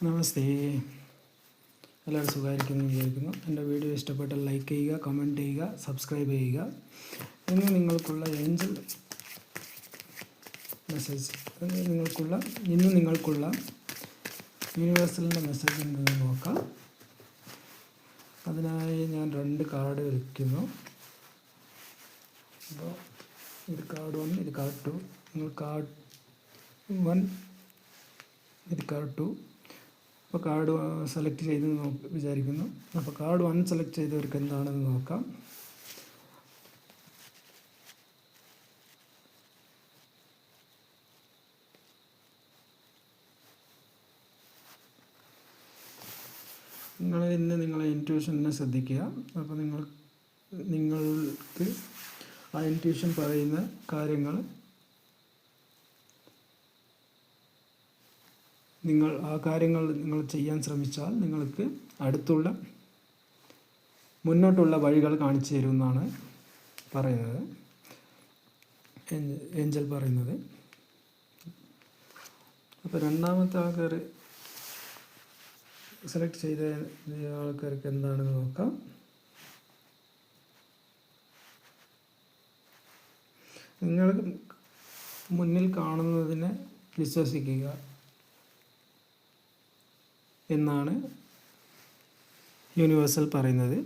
നമസ്തേ, എല്ലാവരും സുഖമായിരിക്കുന്നു വിചാരിക്കുന്നു. എൻ്റെ വീഡിയോ ഇഷ്ടപ്പെട്ടാൽ ലൈക്ക് ചെയ്യുക, കമൻറ്റ് ചെയ്യുക, സബ്സ്ക്രൈബ് ചെയ്യുക. ഇന്ന് നിങ്ങൾക്കുള്ള ഏഞ്ചൽ മെസ്സേജ് ഇന്ന് നിങ്ങൾക്കുള്ള യൂണിവേഴ്സലിൻ്റെ മെസ്സേജ് എന്തെന്ന് നോക്കാം. അതിനായി ഞാൻ 2 കാർഡ് വയ്ക്കുന്നു. അപ്പോൾ ഇത് കാർഡ് 1, ഇത് കാർഡ് 2. നിങ്ങൾ കാർഡ് 1, ഇത് കാർഡ് 2. അപ്പോൾ കാർഡ് സെലക്ട് ചെയ്ത് വിചാരിക്കുന്നു. അപ്പോൾ കാർഡ് 1 സെലക്ട് ചെയ്തവർക്ക് എന്താണെന്ന് നോക്കാം. നിങ്ങളെ ഇൻറ്റ്യൂഷനെ ശ്രദ്ധിക്കുക. അപ്പോൾ നിങ്ങൾക്ക് ആ ഇൻറ്റ്യൂഷൻ പറയുന്ന കാര്യങ്ങൾ നിങ്ങൾ ചെയ്യാൻ ശ്രമിച്ചാൽ നിങ്ങൾക്ക് മുന്നോട്ടുള്ള വഴികൾ കാണിച്ചു തരുമെന്നാണ് പറയുന്നത്, ഏഞ്ചൽ പറയുന്നത്. അപ്പോൾ രണ്ടാമത്തെ ആൾക്കാർ സെലക്ട് ചെയ്ത ആൾക്കാർക്ക് എന്താണെന്ന് നോക്കാം. നിങ്ങൾ മുന്നിൽ കാണുന്നതിനെ വിശ്വസിക്കുക എന്നാണ് യൂണിവേഴ്സൽ പറയുന്നത്.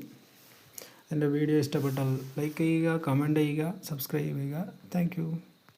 എൻ്റെ വീഡിയോ ഇഷ്ടപ്പെട്ടാൽ ലൈക്ക് ചെയ്യുക, കമൻറ്റ് ചെയ്യുക, സബ്സ്ക്രൈബ് ചെയ്യുക. Thank you.